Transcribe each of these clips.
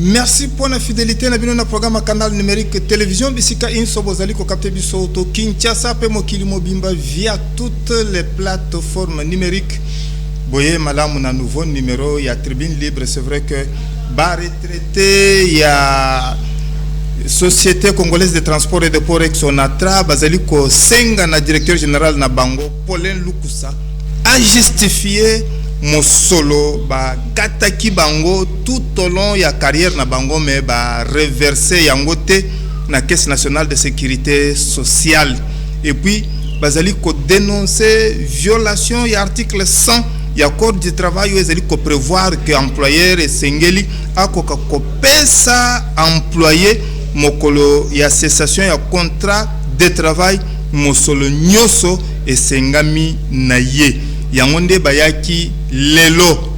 Merci pour la fidélité na bino na programme canal numérique télévision bisika inso bozali ko capter biso to Kinshasa pe mokili mobimba via toutes les plateformes numériques. Boye malamu na nouveau numéro ya Tribune Libre, c'est vrai que ba retraité ya Société Congolaise de Transport et de Port Exonatra bazali ko senga na directeur général na bango Paulin Lukusa a justifié Mosolo ba kataki bango tout au long ya carrière na bango mais ba reverser yango te na caisse nationale de sécurité sociale et puis bazali ko dénoncer violation ya article 100 ya code du travail où ezali ko prévoir que employeur et sengeli akoka ko pesa employé mokolo ya cessation ya contrat de travail mosolo nyoso et sengami na ye yango nde bayaki lelo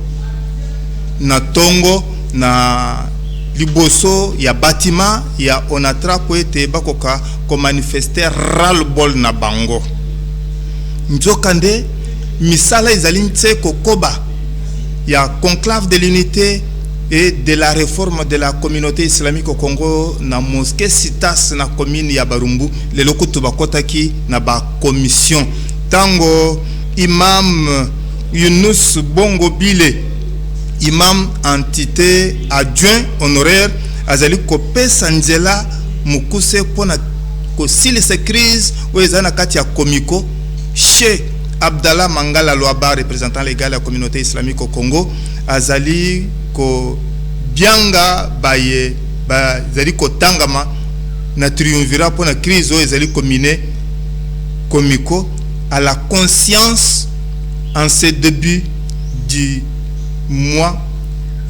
na tongo na liboso ya bâtiment ya Onatra po ete bakoka ko manifester ras-le-bol na bango nzokande misala ezali ntse kokoba ya conclave de l'unité et de la réforme de la communauté islamique au Congo na mosquée Citas na commune ya Barumbu lelo kutu bakotaki na ba commission tango Imam Yunus Bongo Bile, imam entité adjoint honoraire, azali kopé Sanjela Mukuse pona kosili se crise ou ezana kati ya komiko chez Abdallah Mangala Loaba, représentant légal de la communauté islamique au Congo, azali ko bianga baye ba zali ko tangama na triumvirat pona crise ou ezali komine komiko à la conscience en ce début du mois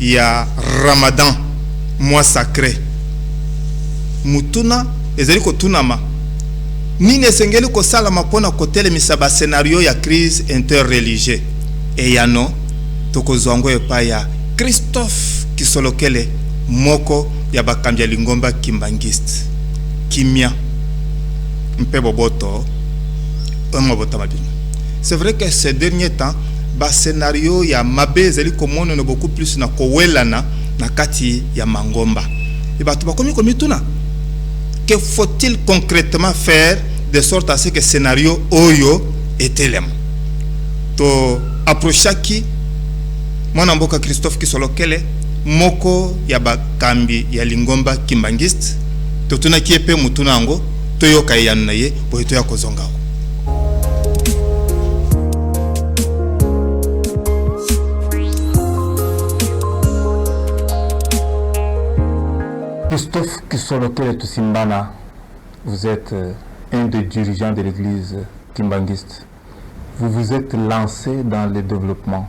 il y a Ramadan, mois sacré. Mutuna ezali ko tunama nini sengeli ko salama pona kotele misaba scénario ya crise interreligieuse et yano tokozwango epa ya Christophe Kisolokele moko ya bakambya lingomba kimbangiste kimia mpebo boto. C'est vrai que ces derniers temps, le scénario ya mabe zeli komono no beaucoup plus na kowelana na kati ya mangomba. Et bah tu vas comme tuna. Que faut-il concrètement faire de sorte à ce que le scénario oyo etelem? To approchaki mwana mboka Christophe Kisolokele moko ya bakambi ya lingomba kimbangiste. To tuna kiepe mutuna ngo toyoka yanna ye boito ya kozongao. Christophe Kisolokele Tusimbana, vous êtes un des dirigeants de l'église kimbangiste. Vous vous êtes lancé dans le développement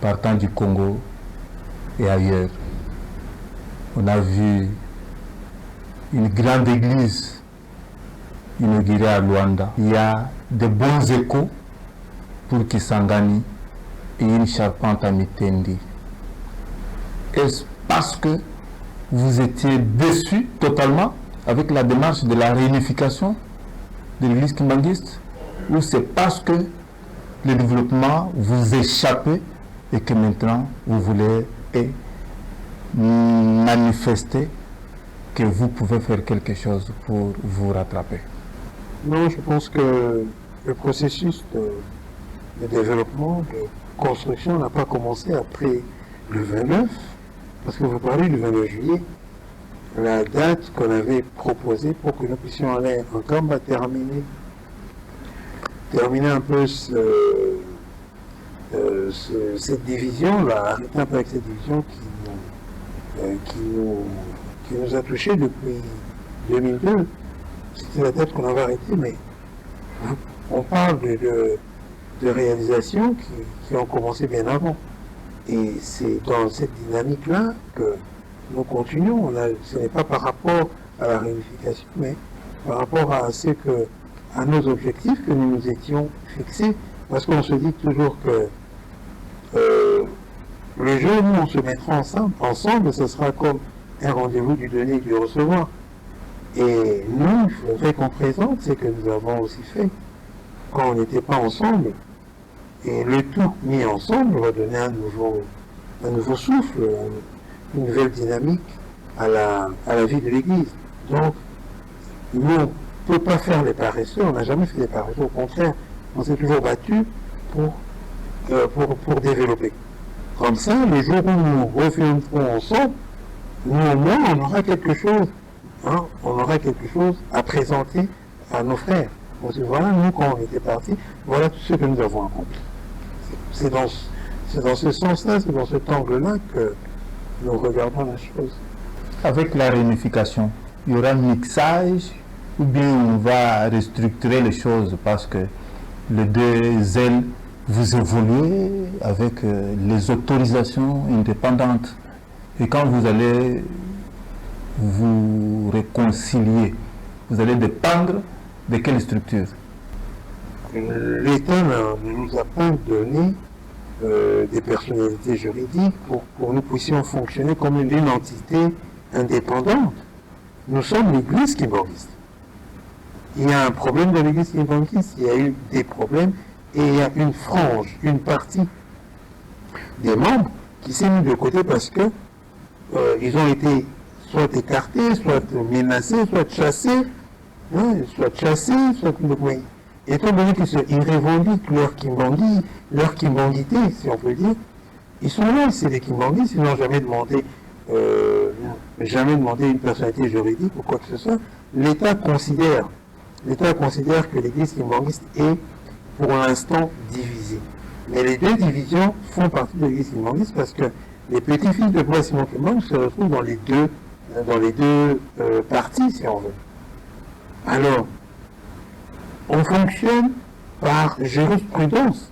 partant du Congo et ailleurs. On a vu une grande église inaugurée à Luanda. Il y a de bons échos pour Kisangani et une charpente à Mitendi. Est-ce parce que vous étiez déçu totalement avec la démarche de la réunification de l'église kimbangiste, ou c'est parce que le développement vous échappait et que maintenant vous voulez manifester que vous pouvez faire quelque chose pour vous rattraper? Non, je pense que le processus de développement, de construction n'a pas commencé après le 29. Parce que vous parlez du 29 juillet, la date qu'on avait proposée pour que nous puissions aller en Kamba terminer un peu cette division-là, arrêter un peu avec cette division qui nous a touchés depuis 2002. C'était la date qu'on avait arrêtée, mais on parle de réalisations qui ont commencé bien avant. Et c'est dans cette dynamique-là que nous continuons. Ce n'est pas par rapport à la réunification, mais par rapport à nos objectifs que nous nous étions fixés. Parce qu'on se dit toujours que le jour où on se mettra ensemble, ce sera comme un rendez-vous du donner et du recevoir. Et nous, il faudrait qu'on présente ce que nous avons aussi fait quand on n'était pas ensemble. Et le tout mis ensemble va donner un nouveau souffle, une nouvelle dynamique à la vie de l'Église. Donc, nous, on ne peut pas faire les paresseux, on n'a jamais fait les paresseux, au contraire, on s'est toujours battu pour développer. Comme ça, le jour où nous reviendrons ensemble, nous au moins, on aura quelque chose, hein, on aura quelque chose à présenter à nos frères. On se dit, voilà, nous, quand on était partis, voilà tout ce que nous avons accompli. C'est dans ce sens-là, c'est dans cet angle-là que nous regardons la chose. Avec la réunification, il y aura un mixage ou bien on va restructurer les choses parce que les deux ailes, vous évoluez avec les autorisations indépendantes. Et quand vous allez vous réconcilier, vous allez dépendre de quelle structure? L'État ne nous a pas donné des personnalités juridiques pour que nous puissions fonctionner comme une entité indépendante. Nous sommes l'Église kimbanguiste. Il y a un problème dans l'Église kimbanguiste, il y a eu des problèmes et il y a une frange, une partie des membres qui s'est mis de côté parce que ils ont été soit écartés, soit menacés, soit chassés, hein, soit étant donné qu'ils revendiquent leur kimbanguité, si on peut dire, ils sont là, c'est des kimbanguistes, ils n'ont jamais demandé une personnalité juridique ou quoi que ce soit. L'État considère que l'Église kimbanguiste est pour l'instant divisée. Mais les deux divisions font partie de l'Église kimbanguiste parce que les petits-fils de Bois Simon Kimbangu se retrouvent dans les deux parties, si on veut. Alors, on fonctionne par jurisprudence.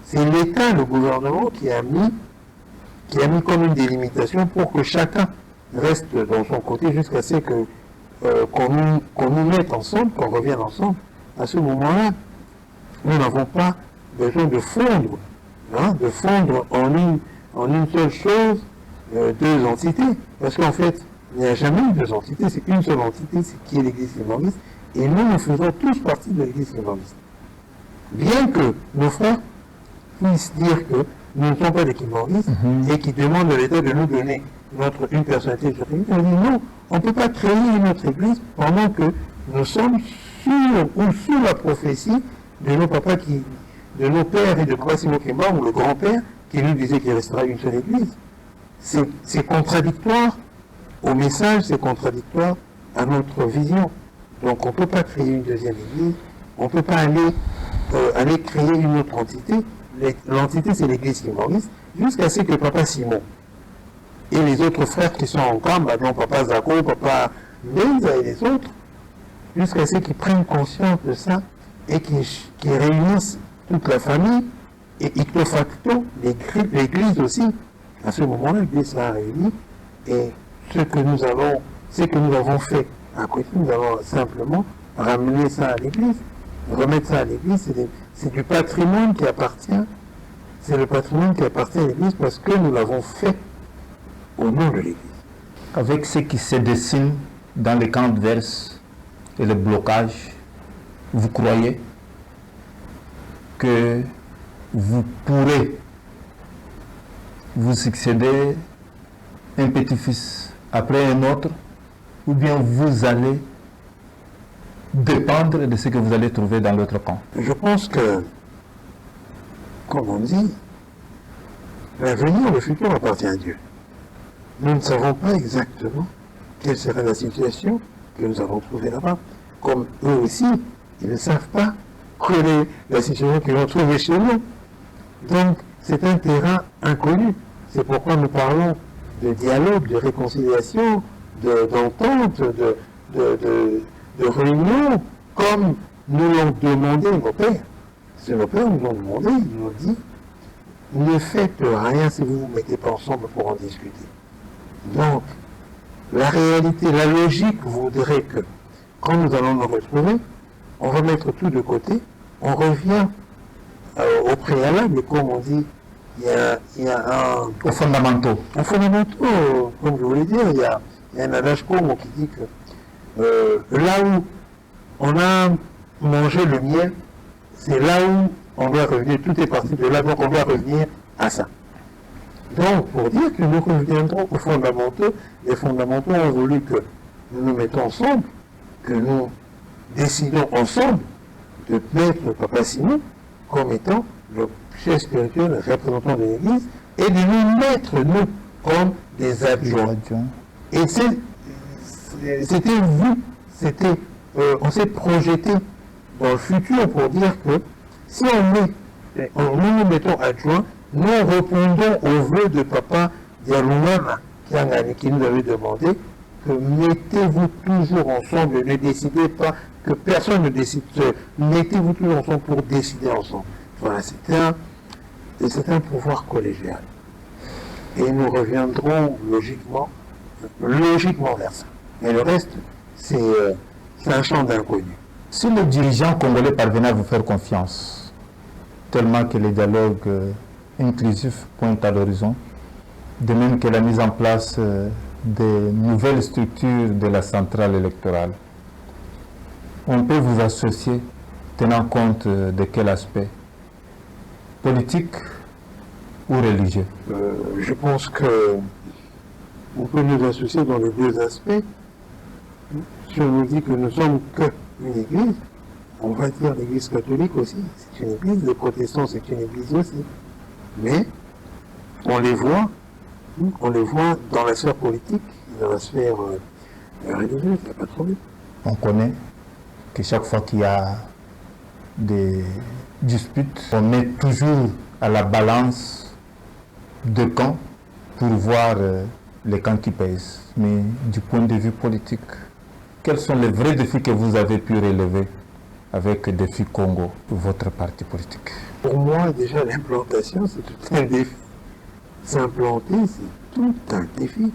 C'est l'État, le gouvernement, qui a mis comme une délimitation pour que chacun reste dans son côté jusqu'à ce que qu'on nous mette ensemble, qu'on revienne ensemble. À ce moment-là, nous n'avons pas besoin de fondre, hein, en une seule chose deux entités. Parce qu'en fait, il n'y a jamais eu deux entités, c'est une seule entité, c'est qui est l'Église kimbanguiste. Et nous faisons tous partie de l'Église kimbanguiste. Bien que nos frères puissent dire que nous ne sommes pas des kimbanguistes et qui demandent à l'État de nous donner une personnalité juridique, on dit non, on ne peut pas créer une autre Église pendant que nous sommes sous la prophétie de nos papas de nos pères et de Bois Simon Kimbangu, ou le grand-père, qui nous disait qu'il restera une seule Église. C'est contradictoire au message, c'est contradictoire à notre vision. Donc on ne peut pas créer une deuxième Église, on ne peut pas aller créer une autre entité. L'entité, c'est l'Église kimbanguiste, jusqu'à ce que Papa Simon et les autres frères qui sont en camp, dont Papa Zako, Papa Benza et les autres, jusqu'à ce qu'ils prennent conscience de ça et qu'ils réunissent toute la famille et icto facto l'Église aussi. À ce moment-là, l'Église sera réunie et ce que nous avons fait à côté, nous allons simplement ramener ça à l'Église, remettre ça à l'Église. C'est du patrimoine qui appartient, c'est le patrimoine qui appartient à l'Église parce que nous l'avons fait au nom de l'Église. Avec ce qui se dessine dans les camps adverses et le blocage, vous croyez que vous pourrez vous succéder un petit-fils après un autre, ou bien vous allez dépendre de ce que vous allez trouver dans l'autre camp? Je pense que, comme on dit, l'avenir, le futur appartient à Dieu. Nous ne savons pas exactement quelle sera la situation que nous allons trouver là-bas. Comme eux aussi, ils ne savent pas quelle est la situation qu'ils vont trouver chez nous. Donc, c'est un terrain inconnu. C'est pourquoi nous parlons de dialogue, de réconciliation, d'entente, de réunion, comme nous l'ont demandé nos pères. C'est nos pères nous l'ont demandé, ils nous ont dit, ne faites rien si vous ne vous mettez pas ensemble pour en discuter. Donc, la réalité, la logique voudrait que, quand nous allons nous retrouver, on va mettre tout de côté, on revient au préalable, et comme on dit, il y a Aux fondamentaux. un fondamentaux, comme je voulais dire, il y a un adage commun qui dit que là où on a mangé le miel, c'est là où on doit revenir, tout est parti de là, donc on doit revenir à ça. Donc, pour dire que nous reviendrons aux fondamentaux, les fondamentaux ont voulu que nous nous mettons ensemble, que nous décidons ensemble de mettre le Papa Simon comme étant le chef spirituel, le représentant de l'Église, et de nous mettre, nous, comme des adjoints. Et c'était vu, on s'est projeté dans le futur pour dire que si nous nous mettons adjoints, nous répondons aux vœux de Papa Dialoumama qui nous avait demandé que mettez-vous toujours ensemble, ne décidez pas, que personne ne décide seul, mettez-vous toujours ensemble pour décider ensemble. Voilà, c'est un pouvoir collégial. Et nous reviendrons logiquement vers ça. Mais le reste, c'est un champ d'inconnu. Si les dirigeants congolais parvenaient à vous faire confiance, tellement que les dialogues inclusifs pointent à l'horizon, de même que la mise en place des nouvelles structures de la centrale électorale, on peut vous associer tenant compte de quel aspect? Politique ou religieux? Je pense que on peut nous associer dans les deux aspects. Si on nous dit que nous sommes qu'une église, on va dire l'église catholique aussi, c'est une église, les protestants c'est une église aussi. Mais on les voit dans la sphère politique, dans la sphère religieuse, il n'y a pas de problème. On connaît que chaque fois qu'il y a des disputes, on met toujours à la balance deux camps pour voir les camps qui pèsent. Mais du point de vue politique, quels sont les vrais défis que vous avez pu relever avec Défi Congo, votre parti politique? Pour moi, déjà, l'implantation, c'est tout un défi. S'implanter, c'est tout un défi.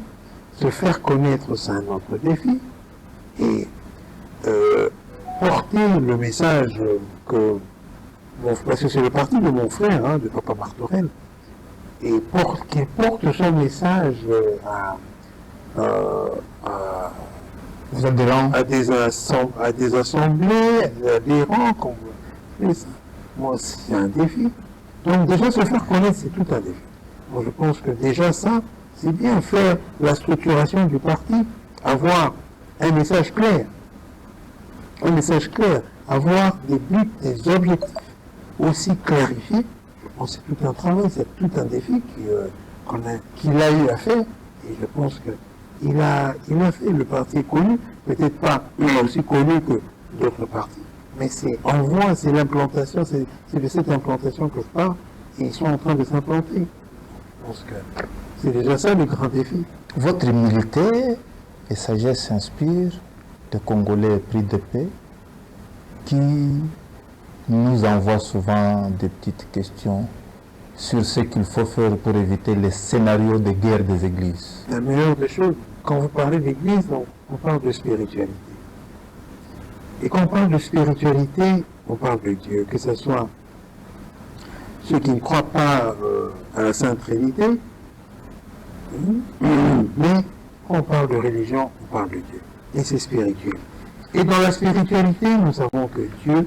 Se faire connaître, c'est un autre défi. Et porter le message parce que c'est le parti de mon frère, de Papa Martorell, et qu'il porte son message Vous adhérents à des assemblées, à des adhérents, comme vous ça. Moi, c'est un défi. Donc déjà, se faire connaître, c'est tout un défi. Moi, je pense que déjà ça, c'est bien faire la structuration du parti, avoir un message clair, avoir des buts, des objectifs aussi clarifiés. Je pense que c'est tout un travail, c'est tout un défi qu'il a eu à faire, et je pense qu'il a fait. Le parti est connu, peut-être pas aussi connu que d'autres partis, mais c'est l'implantation, c'est de cette implantation que je parle, et ils sont en train de s'implanter. Je pense que c'est déjà ça le grand défi. Votre humilité et sagesse s'inspirent de Congolais pris de paix qui nous envoient souvent des petites questions sur ce qu'il faut faire pour éviter les scénarios de guerre des églises. La meilleure des choses, quand vous parlez d'église, on parle de spiritualité. Et quand on parle de spiritualité, on parle de Dieu, que ce soit ceux qui ne croient pas à la Sainte Trinité, mais quand on parle de religion, on parle de Dieu. Et c'est spirituel. Et dans la spiritualité, nous savons que Dieu,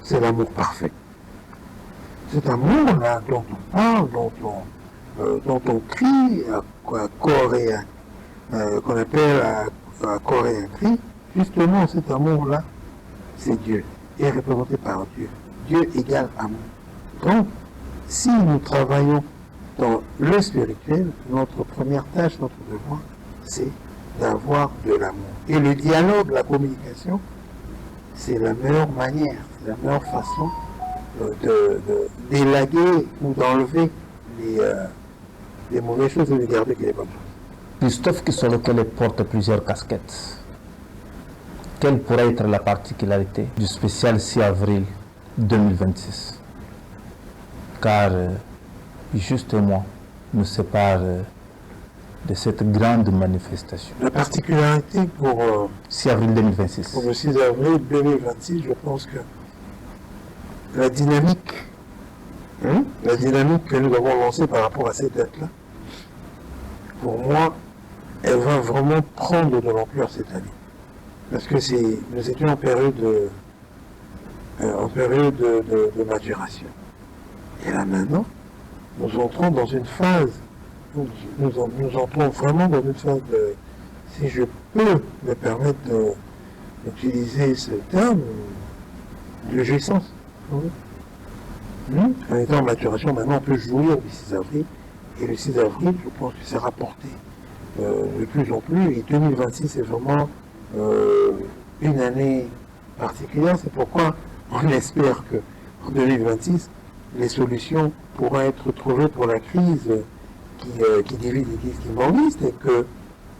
c'est l'amour parfait. Cet amour-là dont on parle, dont on crie à corps et qu'on appelle à corps et à cri, justement cet amour-là, c'est Dieu, est représenté par Dieu. Dieu égale amour. Donc, si nous travaillons dans le spirituel, notre première tâche, notre devoir, c'est d'avoir de l'amour. Et le dialogue, la communication, c'est la meilleure manière, c'est la meilleure façon d'élaguer ou d'enlever les mauvaises choses et de garder que les bonnes choses. Christophe Kisolokele porte plusieurs casquettes. Quelle pourrait être la particularité du spécial 6 avril 2026? Car juste un mois nous sépare de cette grande manifestation. La particularité pour 6 avril 2026. Pour le 6 avril 2026, je pense que la dynamique que nous avons lancée par rapport à cette date-là, pour moi, elle va vraiment prendre de l'ampleur cette année. Parce que nous étions en période de maturation. Et là maintenant, nous entrons dans une phase, nous entrons vraiment dans une phase de, si je peux me permettre d'utiliser ce terme, de jouissance. En étant en maturation, maintenant on peut jouir du 6 avril. Et le 6 avril, je pense que c'est rapporté de plus en plus. Et 2026 est vraiment une année particulière. C'est pourquoi on espère qu'en 2026, les solutions pourront être trouvées pour la crise qui divise l'Église kimbanguiste et que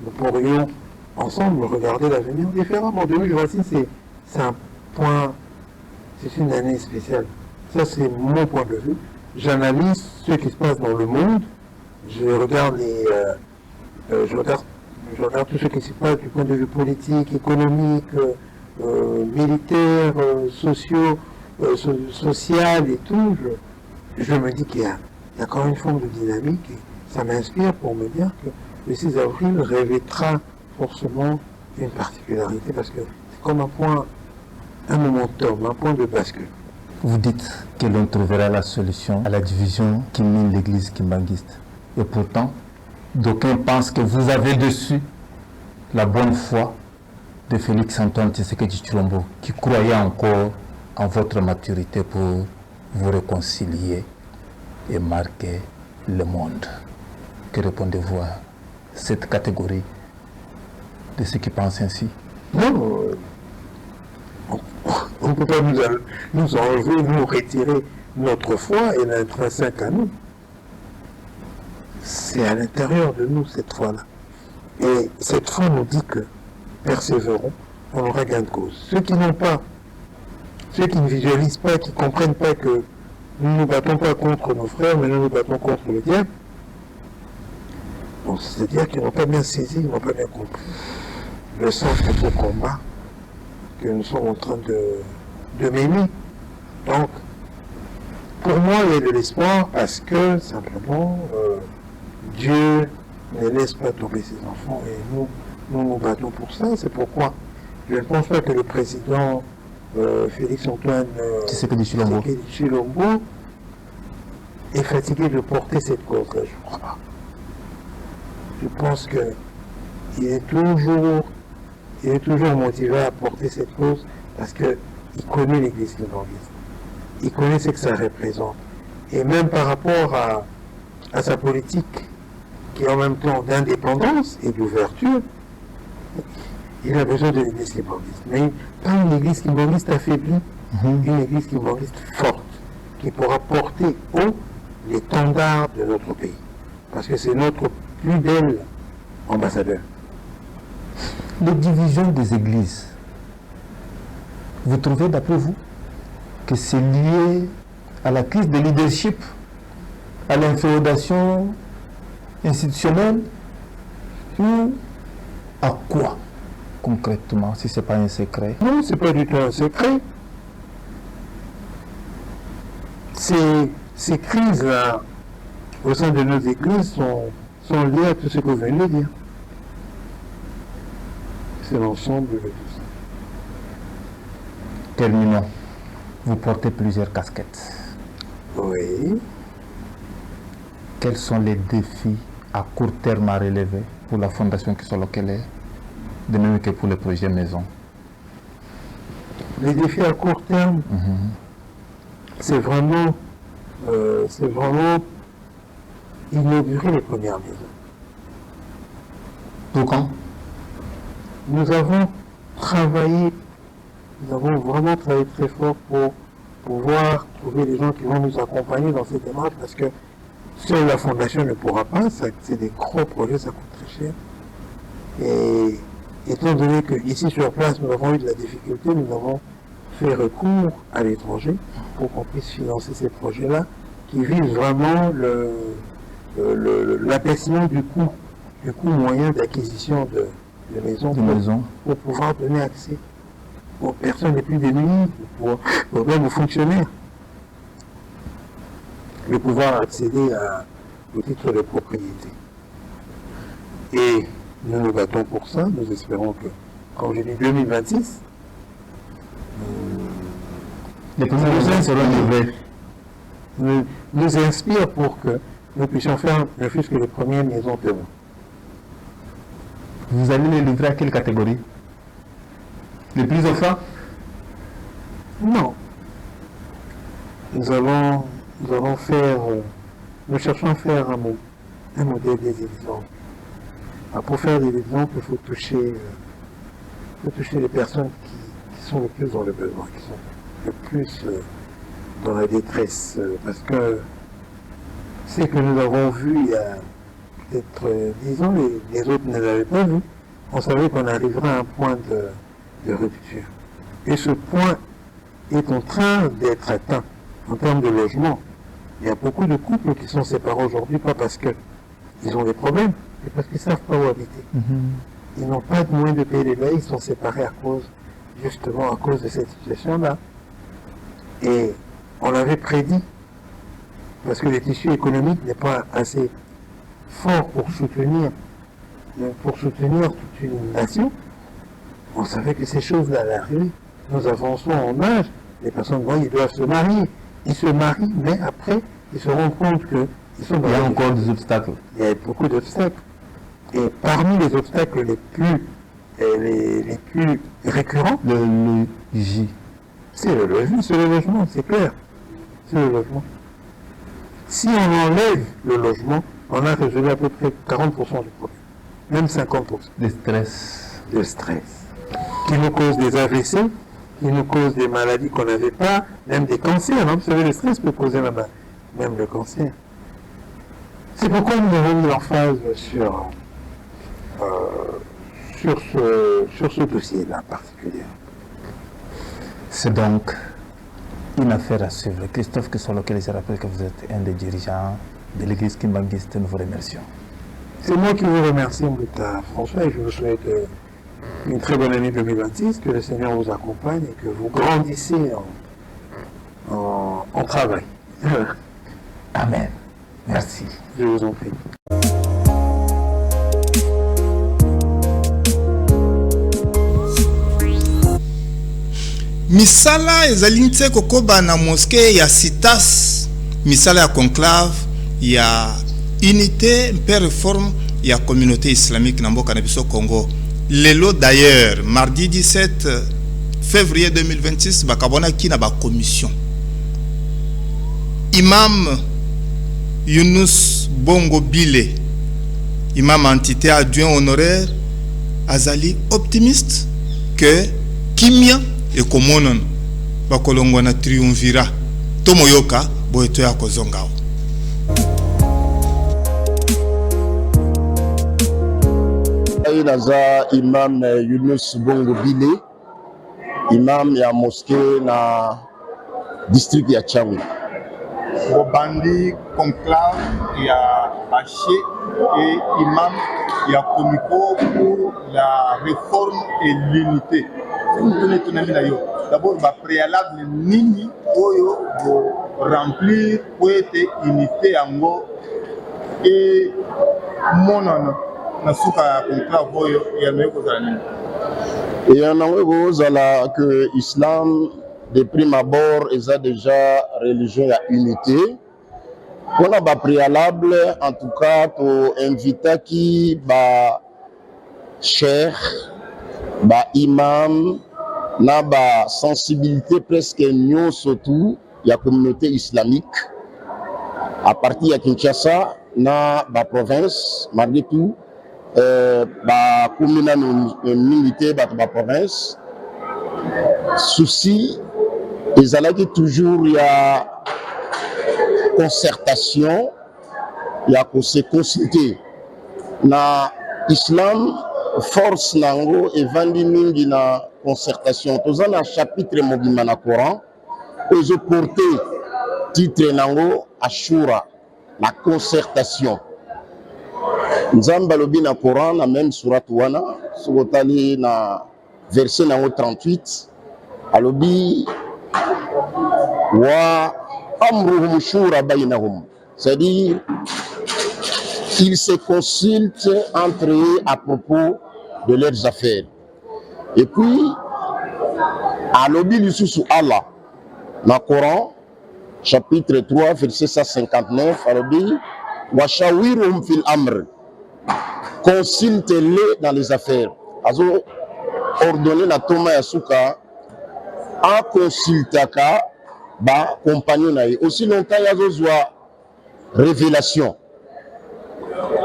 nous pourrions ensemble regarder l'avenir différemment. 2026, c'est un point, c'est une année spéciale. Ça, c'est mon point de vue. J'analyse ce qui se passe dans le monde. Je regarde je regarde tout ce qui se passe du point de vue politique, économique, militaire, social et tout. Je me dis qu'il y a quand même une forme de dynamique et ça m'inspire pour me dire que le 6 avril revêtra forcément une particularité parce que c'est comme un momentum, un point de bascule. Vous dites que l'on trouvera la solution à la division qui mine l'église kimbanguiste. Et pourtant, d'aucuns pensent que vous avez dessus la bonne foi de Félix-Antoine Tshisekedi Tshilombo, qui croyait encore en votre maturité pour vous réconcilier et marquer le monde. Que répondez-vous à cette catégorie de ceux qui pensent ainsi? Non, on ne peut pas nous enlever, nous retirer notre foi et l'intrinsèque à nous. C'est à l'intérieur de nous cette foi-là. Et cette foi nous dit que persévérons, on aura gain de cause. Ceux qui n'ont pas, ceux qui ne visualisent pas, qui ne comprennent pas que nous ne nous battons pas contre nos frères, mais nous nous battons contre le diable, donc c'est-à-dire qu'ils n'ont pas bien saisi, ils n'ont pas bien compris le sens de ce combat que nous sommes en train de mener. Donc, pour moi, il y a de l'espoir parce que, simplement, Dieu ne laisse pas tomber ses enfants et nous nous battons pour ça. C'est pourquoi je ne pense pas que le président Félix-Antoine Tshisekedi Tshilombo est fatigué de porter cette cause-là. Je ne crois pas. Je pense qu'il est toujours motivé à porter cette cause parce qu'il connaît l'Église kimbanguiste. Il connaît ce que ça représente. Et même par rapport à sa politique qui est en même temps d'indépendance et d'ouverture, il a besoin de l'Église kimbanguiste. Mais pas une Église kimbanguiste affaiblie, une Église kimbanguiste forte, qui pourra porter haut l'étendard de notre pays. Parce que c'est notre plus bel ambassadeur. Les divisions des églises, vous trouvez d'après vous que c'est lié à la crise de leadership, à l'inféodation institutionnelle ou à quoi concrètement, si ce n'est pas un secret? Non, ce n'est pas du tout un secret. Ces crises-là, au sein de nos églises, sont liées à tout ce que vous venez de dire. C'est l'ensemble de tout ça. Terminons. Vous portez plusieurs casquettes. Oui. Quels sont les défis à court terme à relever pour la fondation qui soit locale, de même que pour le projet maison? Les défis à court terme, c'est vraiment inaugurer les premières maisons. Pour quand? Nous avons vraiment travaillé très fort pour pouvoir trouver des gens qui vont nous accompagner dans cette démarche parce que seule la fondation ne pourra pas, c'est des gros projets, ça coûte très cher. Et étant donné qu'ici sur place nous avons eu de la difficulté, nous avons fait recours à l'étranger pour qu'on puisse financer ces projets-là qui visent vraiment l'abaissement du coût moyen d'acquisition de maisons pour pouvoir donner accès aux personnes les plus démunies, même aux fonctionnaires, de pouvoir accéder au titre de propriété. Et nous nous battons pour ça, nous espérons que, comme j'ai dit, 2026, les premières maisons seront livrées. nous inspire pour que nous puissions faire ne fût-ce que les premières maisons témoins. Vous allez les livrer à quelle catégorie? Les plus enfants? Non. Nous cherchons à faire un modèle des exemples. Pour faire des exemples, il faut toucher les personnes qui sont le plus dans le besoin, qui sont le plus dans la détresse. Parce que ce que nous avons vu il y a peut-être 10 ans, les autres ne l'avaient pas vu. On savait qu'on arriverait à un point de rupture. Et ce point est en train d'être atteint en termes de logement. Il y a beaucoup de couples qui sont séparés aujourd'hui, pas parce qu'ils ont des problèmes, mais parce qu'ils ne savent pas où habiter. Ils n'ont pas de moyens de payer les loyers, ils sont séparés justement à cause de cette situation-là. Et on l'avait prédit, parce que le tissu économique n'est pas assez fort pour soutenir toute une nation. On savait que ces choses-là allaient arriver. Nous avançons en âge, les personnes ils doivent se marier. Ils se marient, mais après, ils se rendent compte qu'ils sont dans... Il y a encore des obstacles. Il y a beaucoup d'obstacles. Et parmi les obstacles les plus récurrents, Le J. c'est le logement, c'est clair. C'est le logement. Si on enlève le logement, on a résolu à peu près 40% du problème. Même 50%. De stress. De stress. Qui nous cause des AVC, qui nous cause des maladies qu'on n'avait pas, même des cancers. Vous savez, le stress peut causer même le cancer. C'est pourquoi nous avons mis l'emphase sur ce dossier-là particulièrement. C'est donc une affaire à suivre. Christophe Kisolokel, je rappelle que vous êtes un des dirigeants de l'église Kimbanguiste. Nous vous remercions. C'est moi qui vous remercie, Mbouta François, et je vous souhaite une très bonne année 2026, que le Seigneur vous accompagne et que vous grandissez en travail. Amen. Merci. Je vous en prie. misala ezali nte kokoba na moské ya Citas, misala ya conclave ya unité mpe réforme ya communauté islamique na mboka na biso Congo. Lelo d'ailleurs mardi 17 février 2026 bakabonaki na commission. Imam Yunus Bongo Bile, imam entité adjoint honoraire, azali optimiste que kimia et komonon bakolongwa na triumvira tomoyoka boeto ya kozongao. Naza imam Yunus Bongo Bile, imam ya mosquée na district ya Tchangou. Bobandi conclave ya Baché et imam ya Komiko pour la réforme et l'unité. D'abord, préalable nini oyo remplir pour être unité ango et monono na suka conclave oyo ya meko zani. Et en ango que islam de prime abord est déjà religion à unité. Pour la préalable, en tout cas, pour inviter qui ba cheikh, ba imam, na ba sensibilité presque non surtout la communauté islamique à partir de Kinshasa, na ba province, malgré tout, ba communauté ba province, souci. Et ça toujours il y a concertation, il y a se consulter. Na islam force nango et vandi mingi na concertation. Tous un chapitre mobima na Coran, ils ont porté titre nango Ashura, la concertation. Nzamba lobi na Coran na même surat wana, sugotali na verset nango 38, alobi wa amruhum shura bainahum, c'est-à-dire ils se consultent entre eux à propos de leurs affaires. Et puis à l'obi lisusu Allah na Coran chapitre 3, verset 159, Arabi, Washawirum fil amr, consulte-les dans les affaires. Azo ordonné na Thomas Yasuka, en consultaka, ba compagnon na ye. Aussi longtemps yazo zwa révélation.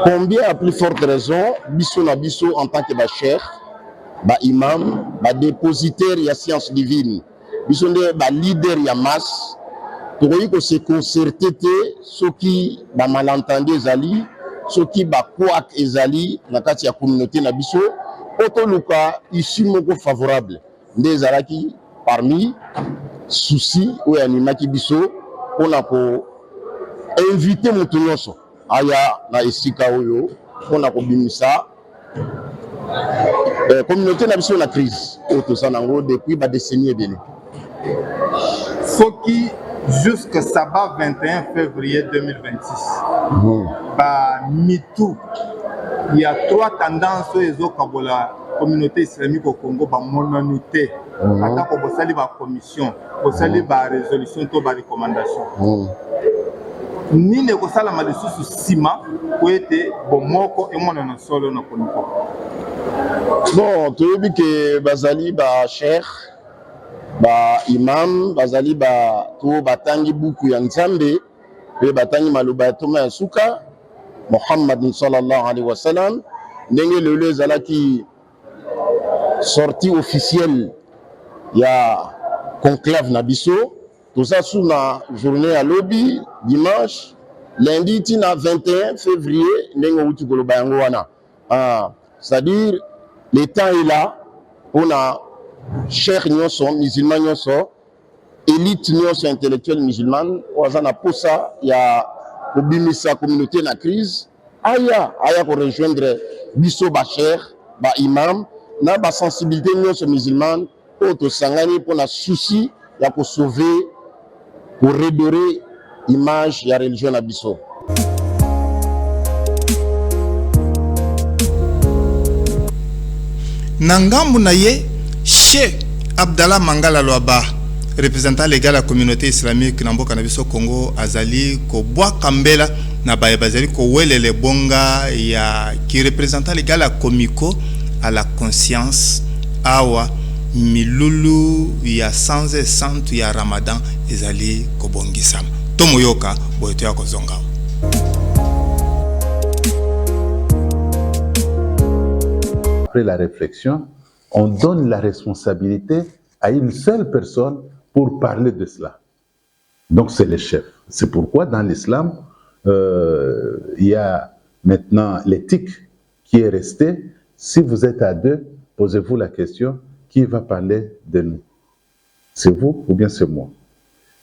Combien à plus forte raison, biso na biso en tant que ba cheikh, ba imam, ba dépositaire ya science divine, biso nde ba leader ya masse, pour que se concerter ceux qui ba malentendu ezali, ceux qui ba couac ezali na kati ya communauté na biso, otoluka ici moko favorable. Nde ezalaki parmi souci ou animaki biso pona ko inviter moto nyonso aya na esika oyo pona ko bimisa communauté na biso na crise oto sanango depuis ba décennie ebele. Soki jusqu'à Sabbat 21 février 2026. Bah, MeToo. Il y a trois tendances dans la communauté islamique au Congo, bah, mononité. Attends qu'on bosse la commission, bosse la résolution, tout la recommandation. Ni ne bosse la malissue sous ciment, pour être bon moko et mon en solo na koniko. Bon, tu veux que Bazali ba cher. Ba imam bazali ba to batangi buku ya Nzambe pe batangi maloba ya Thomas Yasuka Muhammad sallallahu alaihi wasallam ndenge lelo ezalaki sortie officielle ya conclave na biso tout ça sous la journée à lobby dimanche lundi tina 21 février ndenge uti koloba yango wana c'est-à-dire le temps est là pour na chers nyonso musulmans nyonso élite nyonso intellectuelle musulmane wazana posa ya kobimisa communauté na crise aya ko rejoindre biso ba cher ba imam na ba sensibilité nyonso musulmane oto sangani pour na souci ya ko sauver pour redorer image ya religion na biso. Nangambu na ye Cheikh Abdallah Mangala Loaba, représentant légal de la communauté islamique na mboka na biso Congo, azali ko bwa kambela na baye bazali ko welele bonga ya qui représentant légal la Komiko à la conscience awa milulu ya sans et santu ya Ramadan ezali ko bongisam tomoyoka boyeto ya kozonga. Après la réflexion, on donne la responsabilité à une seule personne pour parler de cela. Donc c'est le chef. C'est pourquoi dans l'islam, il y a maintenant l'éthique qui est restée. Si vous êtes à deux, posez-vous la question, qui va parler de nous? C'est vous ou bien c'est moi?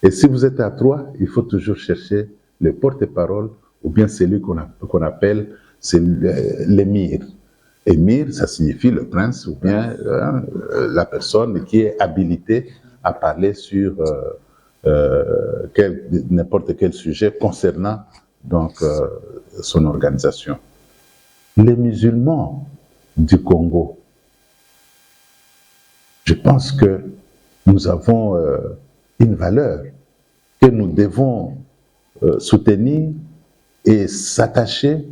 Et si vous êtes à trois, il faut toujours chercher le porte-parole ou bien celui qu'on appelle l'émir. Émir, ça signifie le prince ou bien la personne qui est habilitée à parler sur n'importe quel sujet concernant donc, son organisation. Les musulmans du Congo, je pense que nous avons une valeur que nous devons soutenir et s'attacher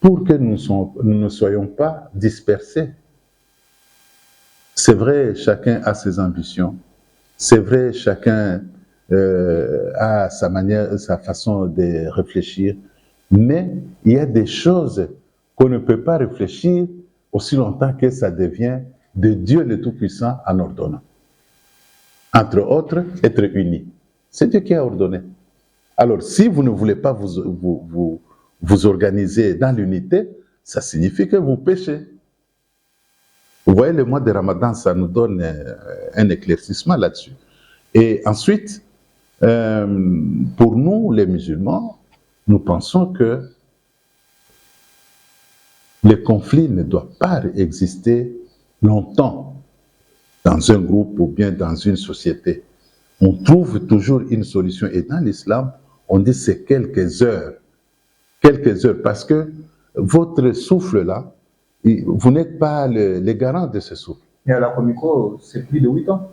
pour que nous ne soyons pas dispersés. C'est vrai, chacun a ses ambitions. C'est vrai, chacun a sa manière, sa façon de réfléchir. Mais il y a des choses qu'on ne peut pas réfléchir aussi longtemps que ça devient de Dieu le Tout-Puissant en ordonnant. Entre autres, être unis. C'est Dieu qui a ordonné. Alors, si vous ne voulez pas vous organiser dans l'unité, ça signifie que vous péchez. Vous voyez, le mois de Ramadan, ça nous donne un éclaircissement là-dessus. Et ensuite, pour nous, les musulmans, nous pensons que les conflits ne doivent pas exister longtemps dans un groupe ou bien dans une société. On trouve toujours une solution. Et dans l'islam, on dit c'est quelques heures, parce que votre souffle-là, vous n'êtes pas les garants de ce souffle. Et à la Comico, c'est plus de 8 ans.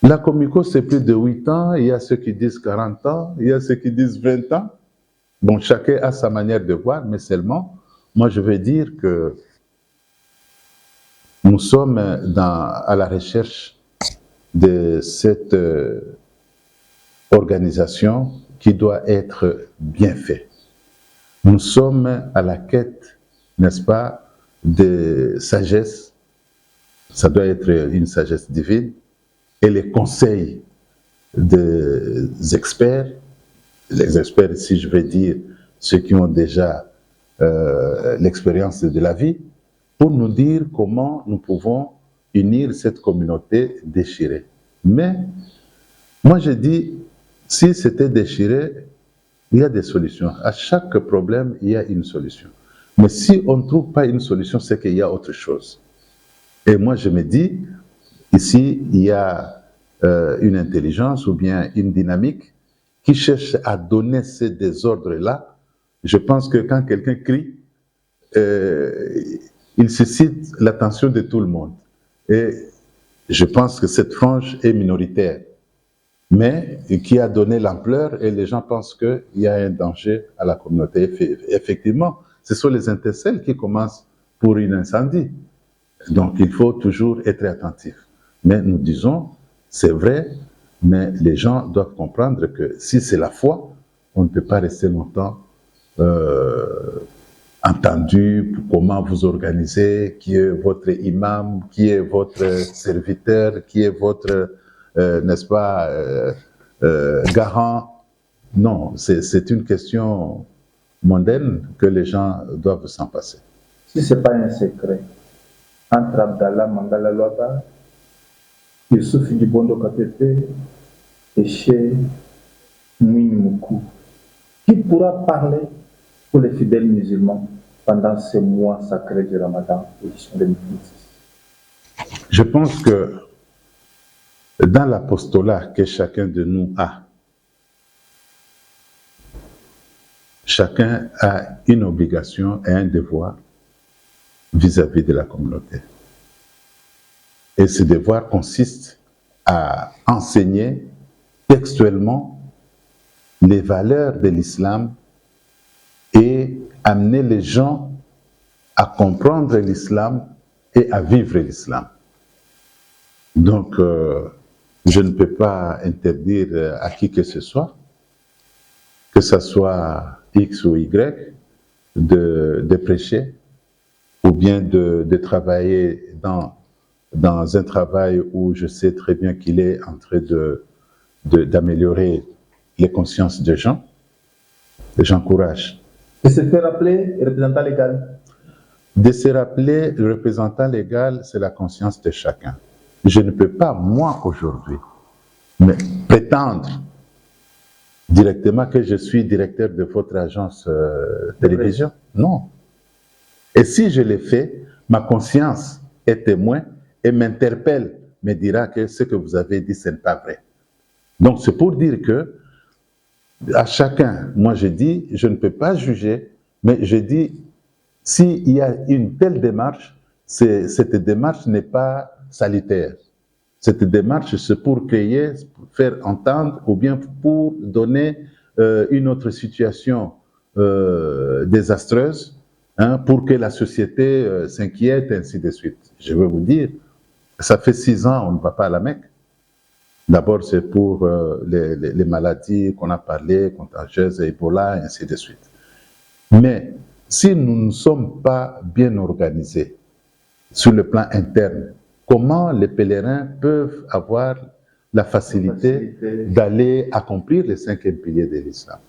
La Comico, c'est plus de 8 ans, il y a ceux qui disent 40 ans, il y a ceux qui disent 20 ans. Bon, chacun a sa manière de voir, mais seulement, moi je veux dire que nous sommes à la recherche de cette organisation qui doit être bien faite. Nous sommes à la quête, n'est-ce pas, de sagesse. Ça doit être une sagesse divine. Et les conseils des experts, les experts, si je veux dire, ceux qui ont déjà l'expérience de la vie, pour nous dire comment nous pouvons unir cette communauté déchirée. Mais moi je dis, si c'était déchiré, il y a des solutions. À chaque problème, il y a une solution. Mais si on ne trouve pas une solution, c'est qu'il y a autre chose. Et moi je me dis, ici, il y a une intelligence ou bien une dynamique qui cherche à donner ces désordres-là. Je pense que quand quelqu'un crie, il suscite l'attention de tout le monde. Et je pense que cette frange est minoritaire, mais qui a donné l'ampleur et les gens pensent qu'il y a un danger à la communauté. Effectivement, ce sont les étincelles qui commencent pour un incendie. Donc il faut toujours être attentif. Mais nous disons, c'est vrai, mais les gens doivent comprendre que si c'est la foi, on ne peut pas rester longtemps entendu comment vous organisez, qui est votre imam, qui est votre serviteur, qui est votre, n'est-ce pas, garant. Non, c'est une question mondaine que les gens doivent s'en passer. Si ce n'est pas un secret, entre Abdallah Mangala Loaba, Youssouf Dibondo Katepe et chez Mouini Moukou, qui pourra parler pour les fidèles musulmans pendant ce mois sacré du Ramadan, édition 2026? Je pense que dans l'apostolat que chacun de nous a, chacun a une obligation et un devoir vis-à-vis de la communauté. Et ce devoir consiste à enseigner textuellement les valeurs de l'islam et amener les gens à comprendre l'islam et à vivre l'islam. Donc, je ne peux pas interdire à qui que ce soit X ou Y, de prêcher ou bien de travailler dans un travail où je sais très bien qu'il est en train d'améliorer les consciences des gens. J'encourage. De se faire appeler représentant légal. De se rappeler le représentant légal, c'est la conscience de chacun. Je ne peux pas, moi, aujourd'hui, me prétendre directement que je suis directeur de votre agence télévision. Non. Et si je l'ai fait, ma conscience est témoin et m'interpelle, me dira que ce que vous avez dit, ce n'est pas vrai. Donc, c'est pour dire que à chacun, moi je dis, je ne peux pas juger, mais je dis, s'il y a une telle démarche, cette démarche n'est pas salutaire. Cette démarche, c'est pour créer, pour faire entendre, ou bien pour donner une autre situation désastreuse, hein, pour que la société s'inquiète, ainsi de suite. Je veux vous dire, ça fait 6 ans, on ne va pas à la Mecque. D'abord, c'est pour les maladies qu'on a parlé, contagieuses, Ebola, ainsi de suite. Mais si nous ne sommes pas bien organisés sur le plan interne, comment les pèlerins peuvent avoir la facilité d'aller accomplir les 5e piliers de l'islam?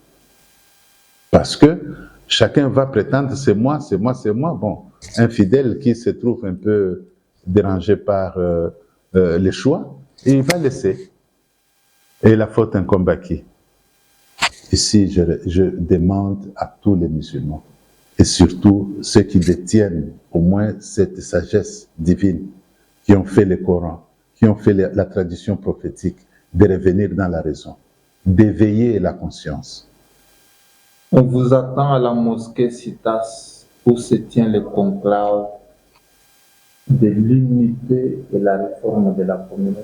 Parce que chacun va prétendre c'est moi, c'est moi, c'est moi. Bon, un fidèle qui se trouve un peu dérangé par les choix, il va laisser. Et la faute incombe à qui? Ici, je demande à tous les musulmans, et surtout ceux qui détiennent au moins cette sagesse divine, qui ont fait le Coran, qui ont fait la tradition prophétique, de revenir dans la raison, d'éveiller la conscience. On vous attend à la mosquée Citas où se tient le conclave de l'unité et la réforme de la communauté.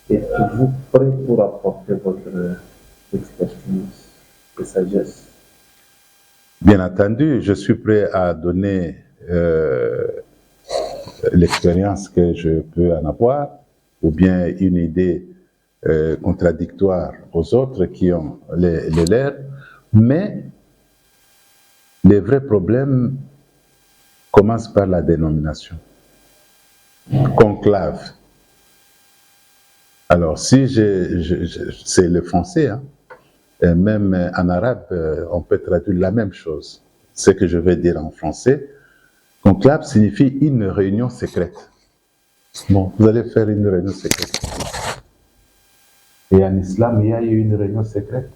Êtes-vous prêt pour apporter votre expertise et sagesse? Bien entendu, je suis prêt à donner l'expérience que je peux en avoir, ou bien une idée contradictoire aux autres qui ont les leurs, mais les vrais problèmes commencent par la dénomination. Conclave. Alors, si c'est le français, hein, et même en arabe, on peut traduire la même chose. Ce que je vais dire en français, conclave signifie une réunion secrète. Bon, vous allez faire une réunion secrète. Et en islam, il y a eu une réunion secrète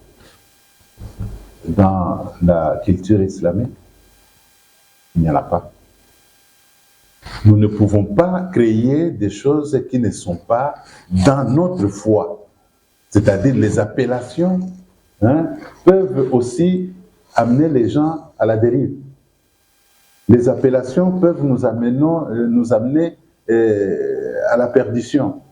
dans la culture islamique. Il n'y en a pas. Nous ne pouvons pas créer des choses qui ne sont pas dans notre foi. C'est-à-dire les appellations peuvent aussi amener les gens à la dérive. Les appellations peuvent nous amener à la perdition.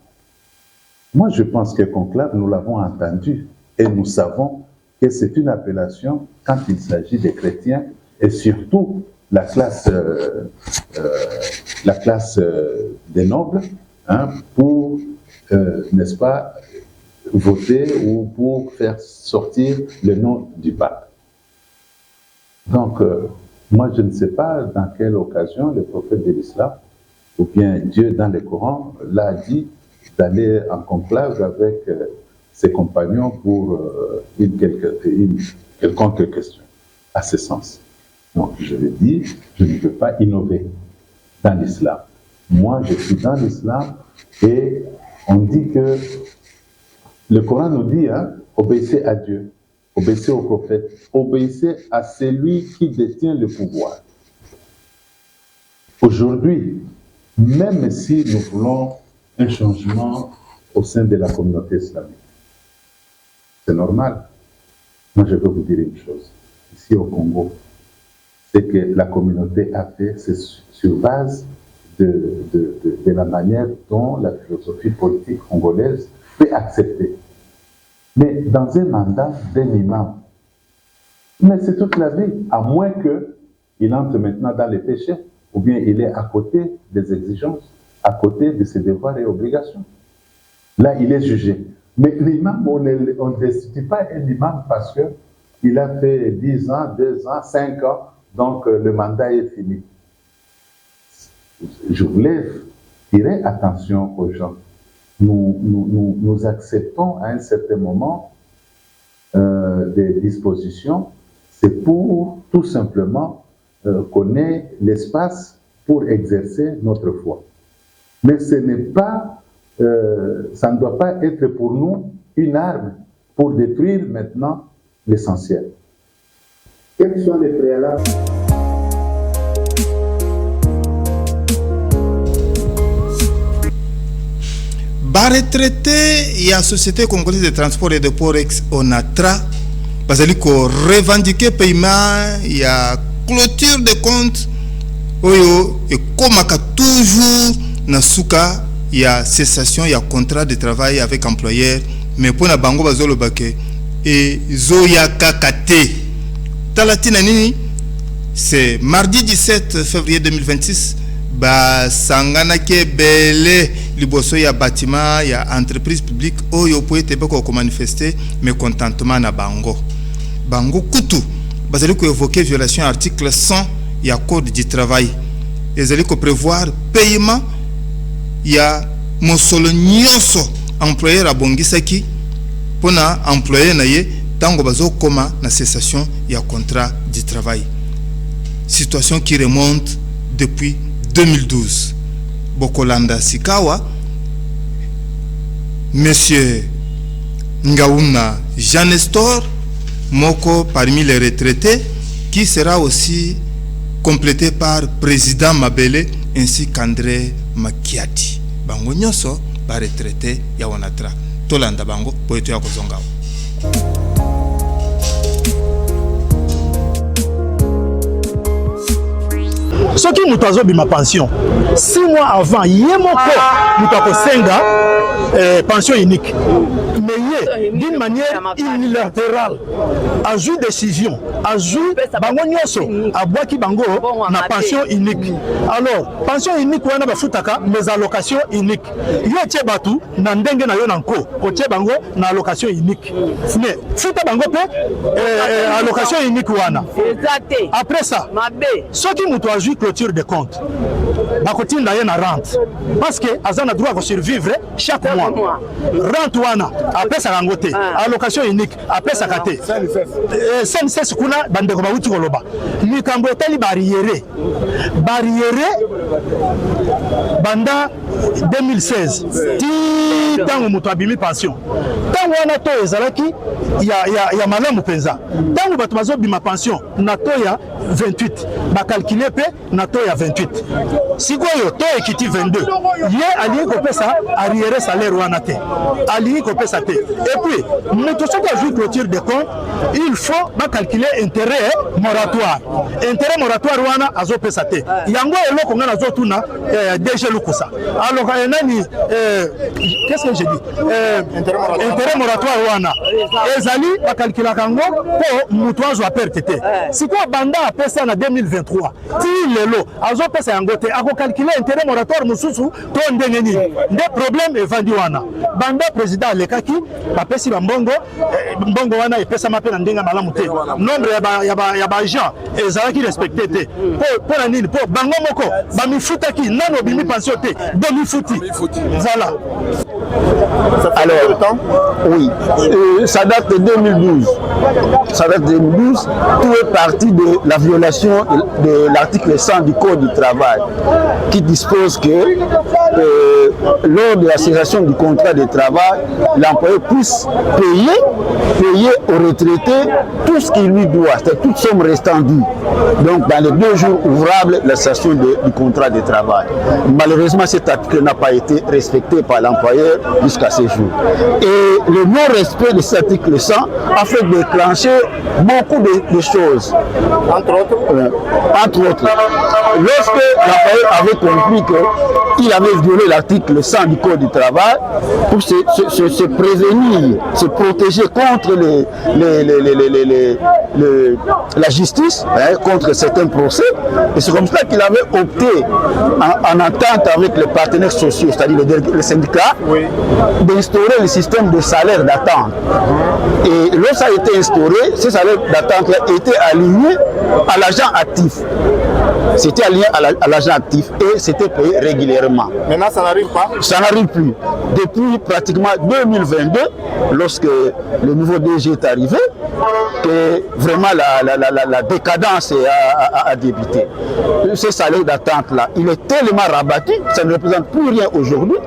Moi, je pense que conclave, nous l'avons entendu et nous savons que c'est une appellation quand il s'agit des chrétiens et surtout la classe des nobles pour, n'est-ce pas, voter ou pour faire sortir le nom du pape. Donc, moi, je ne sais pas dans quelle occasion le prophète de l'islam, ou bien Dieu dans le Coran, l'a dit d'aller en conclave avec ses compagnons pour une quelconque question, à ce sens. Donc, je le dis, je ne peux pas innover dans l'islam. Moi, je suis dans l'islam et on dit que le Coran nous dit, obéissez à Dieu, obéissez au prophète, obéissez à celui qui détient le pouvoir. Aujourd'hui, même si nous voulons un changement au sein de la communauté islamique, c'est normal. Moi, je peux vous dire une chose. Ici au Congo, c'est que la communauté a fait, c'est sur base de la manière dont la philosophie politique congolaise peut accepter. Mais dans un mandat d'un imam, mais c'est toute la vie, à moins qu'il entre maintenant dans les péchés, ou bien il est à côté des exigences, à côté de ses devoirs et obligations. Là, il est jugé. Mais l'imam, on ne destitue pas un imam parce qu'il a fait 10 ans, 2 ans, 5 ans, donc le mandat est fini. Je voulais tirer attention aux gens. Nous acceptons à un certain moment des dispositions, c'est pour tout simplement qu'on ait l'espace pour exercer notre foi. Mais ce n'est pas, ça ne doit pas être pour nous une arme pour détruire maintenant l'essentiel. Quels sont les préalables? Retraité, il y a la Société congolaise de transport et de port ex-ONATRA, parce qu'il faut revendiquer paiement, il y a clôture de comptes, et comme toujours, Nasuka, il y a cessation, il y a contrat de travail avec employeur, mais pour la bango bazolo bake, et Zoya Kakate. Talatina nini, c'est mardi 17 février 2026. Ba sangana ke belé liboso ya bâtiment ya entreprise publique oyo po ete bako ko manifester mécontentement na bango kutu bazali ko évoquer violation article 100 ya code du travail ezali ko prévoir paiement ya mosolo nyonso employeur abongisaki pona employé na ye tango bazo koma na cessation ya contrat du travail, situation qui remonte depuis 2012. Bokolanda Sikawa, Monsieur Ngaouna Jean Nestor, Moko parmi les retraités, qui sera aussi complété par Président Mabele ainsi qu'André Makiati. Bango nyoso ba retraité ya ONATRA. Tolanda bango poeto ya kozonga. Ce qui nous a ma pension, 6 mois avant, il y a mon corps, nous avons pension unique. Mais d'une manière unilatérale, à jouer décision, à jouer bango nyoso, à bois qui bango na pension unique. Alors, pension unique, on a bafutaka, mais allocation unique. Yo tche batu, na ndenge na yo nanko, o tche bango na allocation unique. Mais futa bango pe allocation unique wana. Après ça, ceux qui nous doivent jouer clôture de compte, bakotine na yena rente, parce que azana droit de survivre chaque mois. Rente wana, après ça rangote, allocation unique, après ça kate. SNCF kuna bandeko bauti koloba. Mikambo tali barrière banda 2016. Ti tango mutu abimi pension. Tango wana to ezalaki ya malamu penza. Tango batu bazo bima pension na to ya 28. Ba calculer pe na to ya 28. Sikoyo to ekiti 22. Ye ali ko pesa arrière salaire wana te. Ali ko pesa te. Et puis mutu soki ajoute clôture de compte, il faut ba calculer intérêt moratoire. Intérêt moratoire wana azo pesa te. Yango eloko ngana zo tuna DG Lukusa. Alors nani qu'est-ce que j'ai dit? Intérêt moratoire wana. Ezali ba calculer kango po mutu azo perte te. Si quoi banda a pesa na 2023. Ti lelo azo pesa yango te. Ako calculer intérêt moratoire mususu to ndenge ni. Nde problème evandi wana. Banda président lekaki ba pesi ba mbongo wana epesa mape na ndenga malamu te. Nombre ya ba agent ezalaki respecté te. Pour la nini, pour bango moko ba mifutaki nano bimi pension te. Do mifuti. Voilà. Alors, oui, ça date de 2012. Ça date de 2012. Tout est parti de la violation de l'article 100 du Code du travail qui dispose que lors de la cessation du contrat de travail, l'employé puisse payer aux retraités tout ce qu'il lui doit, c'est-à-dire toute somme restant due. Donc, dans les 2 jours ouvrables, la cessation du contrat de travail. Malheureusement, cet article n'a pas été respecté par l'employeur jusqu'à ce jour. Et le non-respect de cet article 100 a fait déclencher beaucoup de choses. Entre autres, lorsque l'employeur avait compris qu'il avait violé l'article 100 du Code du travail, pour se prévenir, se protéger contre la justice, contre certains procès, et c'est comme ça qu'il avait opté, en entente avec les partenaires sociaux, c'est-à-dire les syndicats, d'instaurer le système de salaire d'attente. Et lorsque ça a été instauré, ce salaire d'attente était aligné à l'agent actif. C'était aligné à l'agent actif et c'était payé régulièrement. Maintenant, ça n'arrive pas? Ça n'arrive plus. Depuis pratiquement 2022, lorsque le nouveau DG est arrivé, que vraiment la décadence a débuté. Ce salaire d'attente-là, il est tellement rabattu, ça ne représente plus rien aujourd'hui.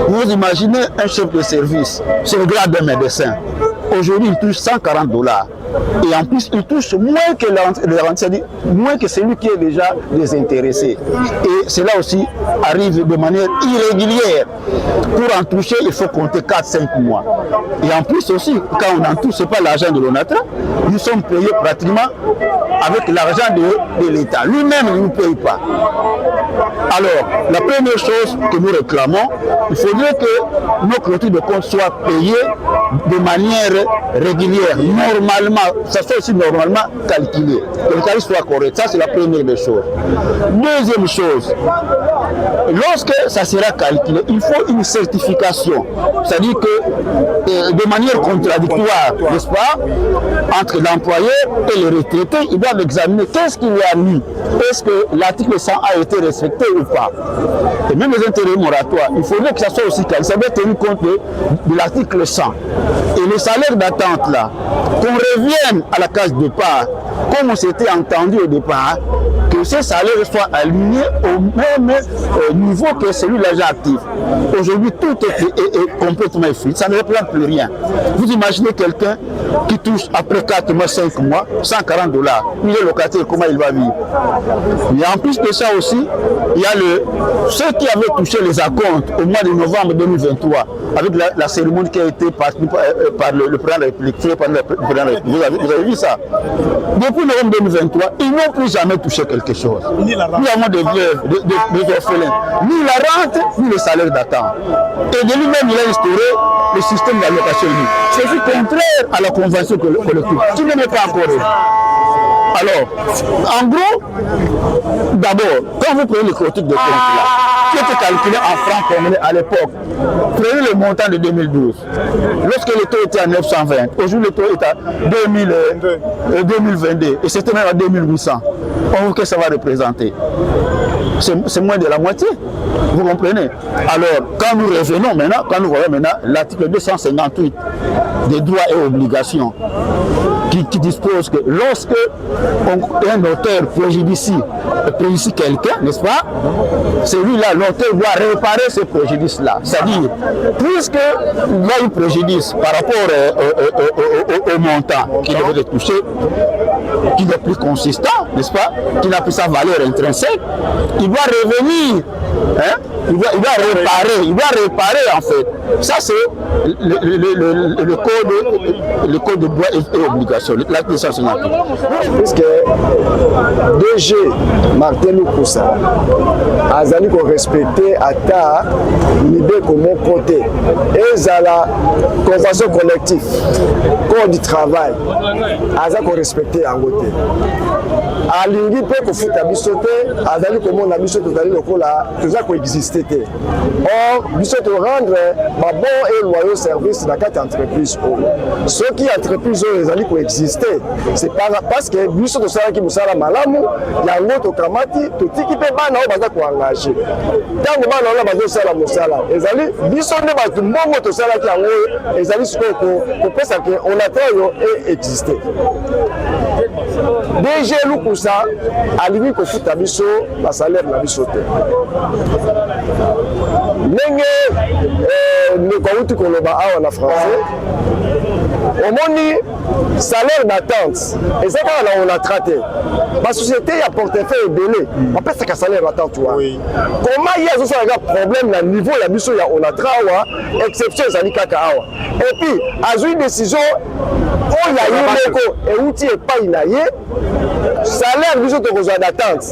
Vous imaginez un chef de service, c'est le grade d'un médecin. Aujourd'hui, il touche $140. Et en plus, il touche moins que moins que celui qui est déjà désintéressé. Et cela aussi arrive de manière irrégulière. Pour en toucher, il faut compter 4-5 mois. Et en plus aussi, quand on en touche, ce n'est pas l'argent de l'ONATRA, nous sommes payés pratiquement avec l'argent de l'État. Lui-même ne nous paye pas. Alors, la première chose que nous réclamons, il faudrait que nos clôtures de compte soient payées de manière régulière, normalement. Ça soit aussi normalement calculé. Que le tarif soit correct. Ça, c'est la première des choses. Deuxième chose, lorsque ça sera calculé, il faut une certification. C'est-à-dire que de manière contradictoire, n'est-ce pas, entre l'employeur et le retraité, ils doivent examiner qu'est-ce qu'il y a mis. Est-ce que l'article 100 a été respecté ou pas? Et même les intérêts moratoires, il faudrait que ça soit aussi calculé. Ça doit tenir compte de l'article 100. Et le salaire d'attente là, qu'on revienne à la case de départ, comme on s'était entendu au départ, que ces salaires soient alignés au même niveau que celui de l'agent actif. Aujourd'hui, tout est complètement effrité, ça ne représente plus rien. Vous imaginez quelqu'un qui touche après 4 mois, 5 mois, $140. Il est locataire, comment il va vivre? Mais en plus de ça aussi, il y a ceux qui avaient touché les acomptes au mois de novembre 2023, avec la cérémonie qui a été partie par le président de la République. Vous avez vu ça? Depuis novembre 2023, ils n'ont plus jamais touché quelque quelque chose. Nous avons des veuves, des orphelins. Ni la rente, ni le salaire d'attente. Et de lui-même, il a instauré le système d'allocation unique. C'est contraire à la convention collective. Tu ne m'es pas encore. Alors, en gros, d'abord, quand vous prenez le clôture de compte là, qui était calculé en francs congolais à l'époque, prenez le montant de 2012. Lorsque le taux était à 920, aujourd'hui le taux est à 2022, et c'était même à 2800. On voit que ça va représenter. C'est moins de la moitié. Vous comprenez? Alors, quand nous revenons maintenant, quand nous voyons maintenant l'article 258 des droits et obligations, qui dispose que lorsque un auteur préjudicie quelqu'un, n'est-ce pas, celui-là, l'auteur doit réparer ce préjudice-là. C'est-à-dire, puisqu'il y a eu préjudice par rapport au montant qui devait être touché, qui n'est plus consistant, n'est-ce pas, qui n'a plus sa valeur intrinsèque, il doit revenir, hein, il doit réparer en fait. Ça c'est le code de droits et obligations, l'acte 258. Puisque DG Martin Lukusa a respecté à ta l'idée comme mon côté. Et la convention collective, code du travail, a respecté en côté. A l'ingé peut que faut abisoter, a comme on abisote d'aller le cola, tout ça coexister. Or, bisote rendre ma bon et loyaux service dans quatre entreprises. Ceux qui entreprises les alliés coexister, c'est parce que bisote sala qui musala malamu, ya ngoto kamati, tout qui peut pas na baza ko engager. Tant que bana na bazo sala musala, les alliés bisote ne ba tumbongo to sala qui en les alliés ko pesa que on attend yo et exister. DG Lukusa alimi ko futa biso ba salaire na biso te. Nenge ne kawuti koloba awa na français. Omoni salaire d'attente et ça quand on a traité. Ma société a portefeuille belé, on peut ça salaire d'attente toi. Comment il y a ça problème na niveau ya biso ya on a trawa exception zali kaka awa. Et puis a une décision on ya yeko et outil est pas inaye salaire biso to besoin d'attente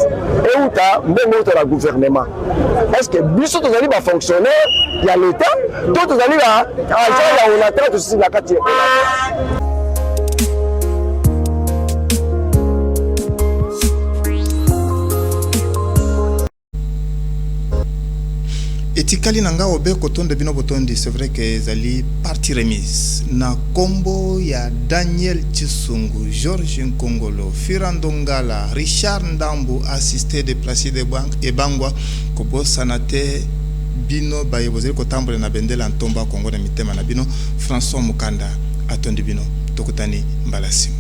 et outa mbongo to la gouvernement. Est-ce que biso to zali ba fonctionnaire il y a l'état tout zali ba agent ya on a traité aussi la carte. etikali nanga obe kotonde bino botondi, c'est vrai que ezali partie remise na kombo ya Daniel Chisungu, Georges Nkongolo, Firandongala, Richard Ndambu, assisté de Placide Ebangwa kobo sanate bino baye bozeli kotambola na bendela ntomba Kongo na mitema na bino. François Mukanda atondi bino tokutani mbalasimo.